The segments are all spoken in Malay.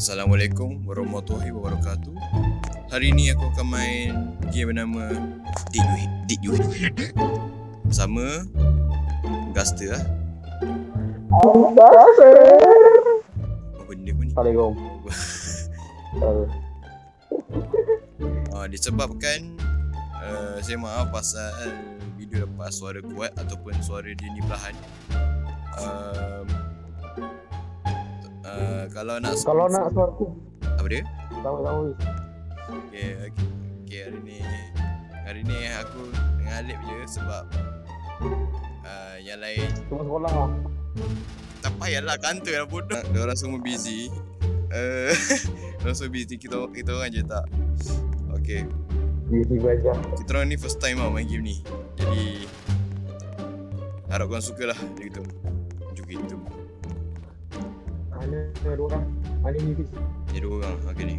Assalamualaikum warahmatullahi wabarakatuh. Hari ni aku akan main game bernama Did You Hate bersama Gaster lah. Apa benda pun ni? Assalamualaikum. Disebabkan saya maaf pasal video lepas suara kuat ataupun suara dia ni perlahan. Kalau nak suaraku apa dia? Tahu. Okay, hari ni aku dengan Alip je sebab yang lain cuma sekolah lah. Tak payahlah kantor lah bodoh. Diorang semua busy. Diorang semua busy, kita orang je tak. Okay, Busy aja. kita orang ni first time lah main game ni. Jadi harap korang suka lah. Jadi kita macam gitu. Mana dua orang? Mana ni bis? Dia dua orang. Okay ni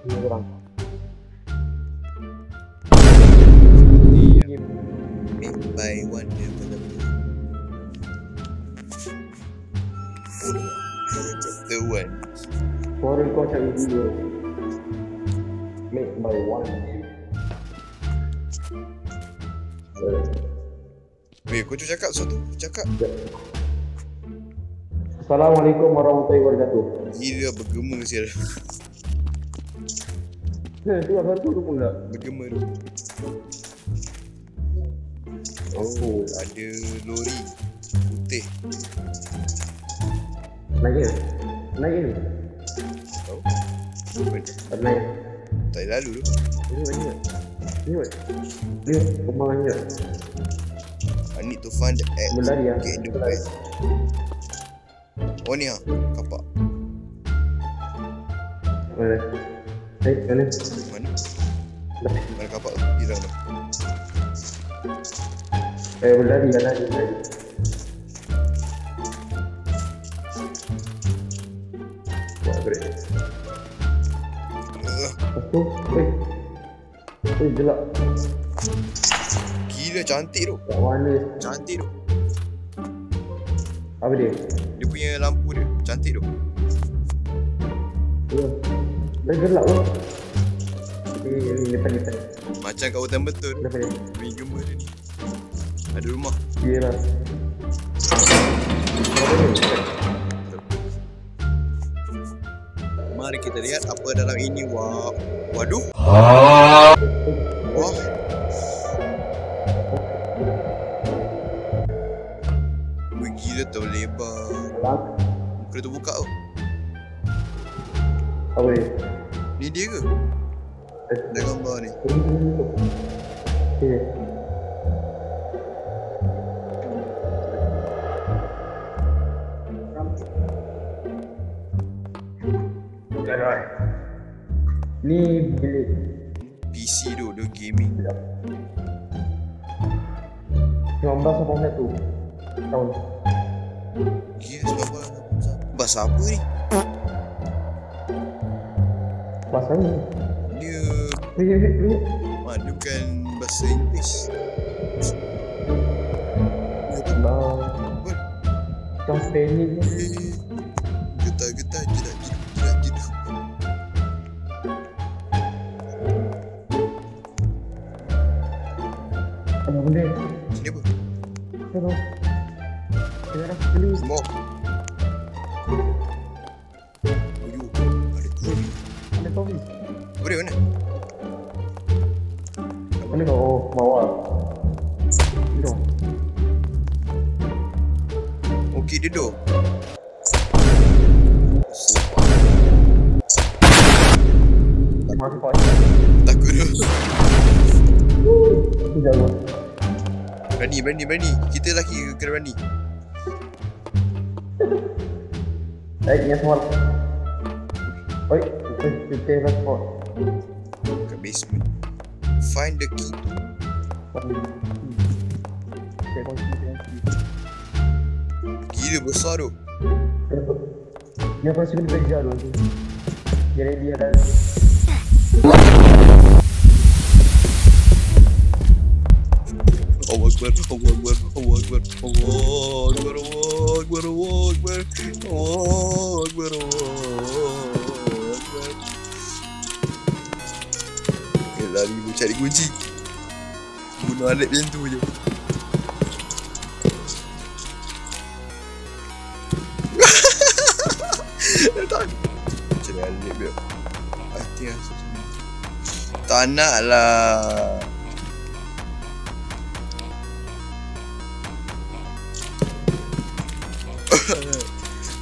Dua orang. Game Make by one developer. Chapter 1. Suara kau cari video. Make by one. Weh, kau tu cakap sesuatu. Cakap. Assalamualaikum warahmatullahi wabarakatuh. Gila bergema sial. Tu apa tu pula? Bergema tu. Oh, ada lori putih. Naik ni. Tahu? Apa? Naik. Tak lalu tu. Ini banyak. Ni pembangannya. I need to find the egg. Berlari ah. Get in the bed. Oh ni ah, kapak. Mana? Mana? Mana? Mana kapak tu? Hilang tu. Berlari. Buat break. Aku, gelap. Gila cantik tu. Kat mana? Cantik tu. Apa dia? Dia punya lampu dia cantik tu. Dah gelap tu. Ni depan. Macam kat hutan betul. Depan ni. Main gemar dia ni. Ada rumah. Dia lah. Mari kita lihat apa dalam ini. Waduh. Wah. Gila terlebar. Muka tu buka tau. Apa dia? Ni dia ke? Ada gambar ni. Okay. Ni bilik PC tu, dia gaming. 1981 tahun. Gila sebab apa? Bahasa apa ni? Bahasa ni. Dia bukan bahasa Inggeris. Apa? Yang Spanish ni. Getar-getar jedak. Apa benda? Sini apa? Hello. Sekarang beli. Semua. Ada kopi. Ada kopi. Apa dia mana? Mana kau? Oh, bawah. Itu. Okey dia duduk. Masuk kau. Takut tu. Itu jago. Berani. Kita lelaki kena berani. Yang small. Oi, kita transport. Ke basement. Find the key. Gila besar tu. Dia pasti kena kerja tu. Jadi dia dah. Allahu Akbar. Cari kunci. Bunuh Alip macam tu je. Cari Alip je. Hati lah. Tak nak lah.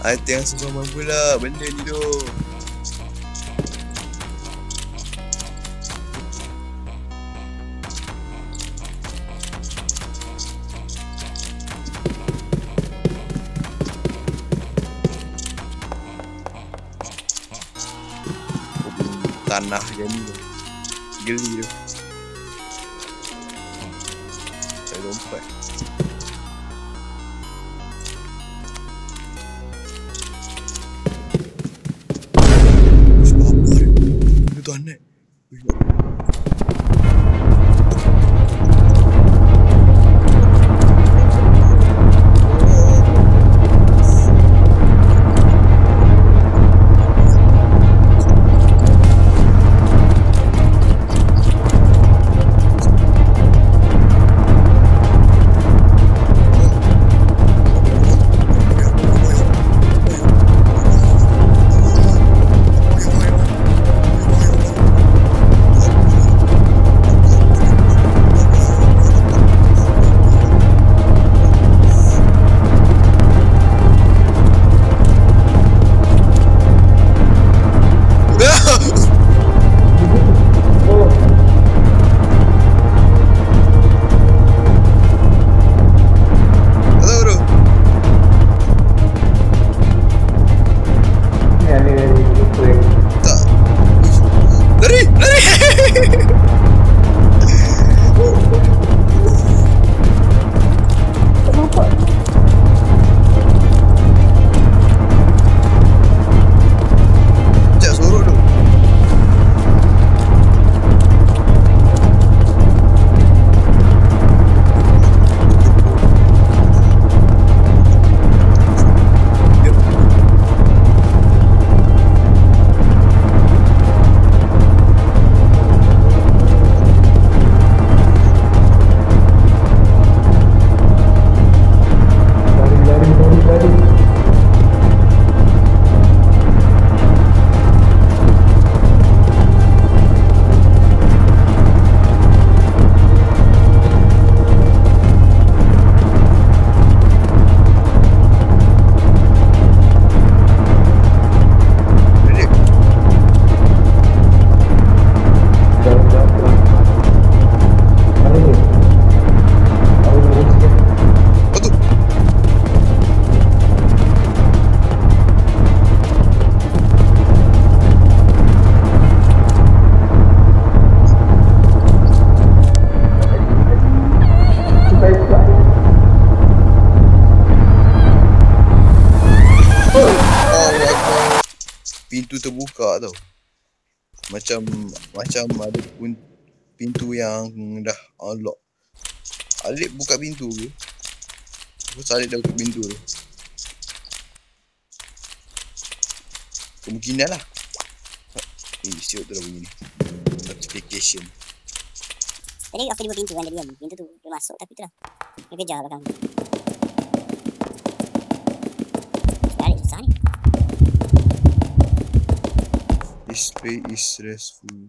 Hati yang susah mampu lah. Benda ni tu. Tanah je ni tu. Geli tu. Saya lompat. Sebab apa dia? Dia tu anak. Pintu terbuka tau. Macam ada pintu yang dah unlock. Alip buka pintu ke? Alip dah buka pintu tu. Kemungkinan lah. Siap tu dah bunyi ni. Notification. Tadi aku buka pintu kan, dia diam. Pintu tu dia masuk tapi tu lah. Dia kejar belakang. Alip susah ni. This place is stressful.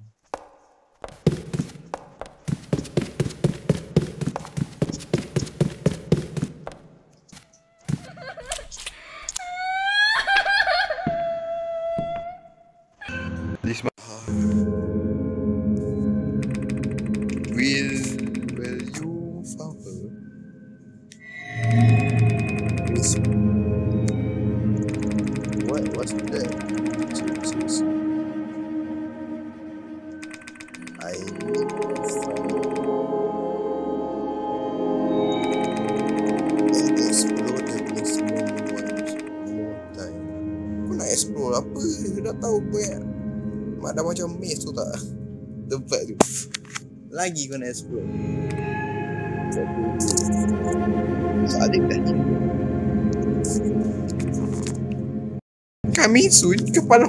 This will you found her? This what's that? I need to find and explore the place more time. Kau nak explore apa? Dah tahu kau yang mak dah macam maze tu tak? Tempat tu lagi kau nak explore. Adik dah ni kami sun kepala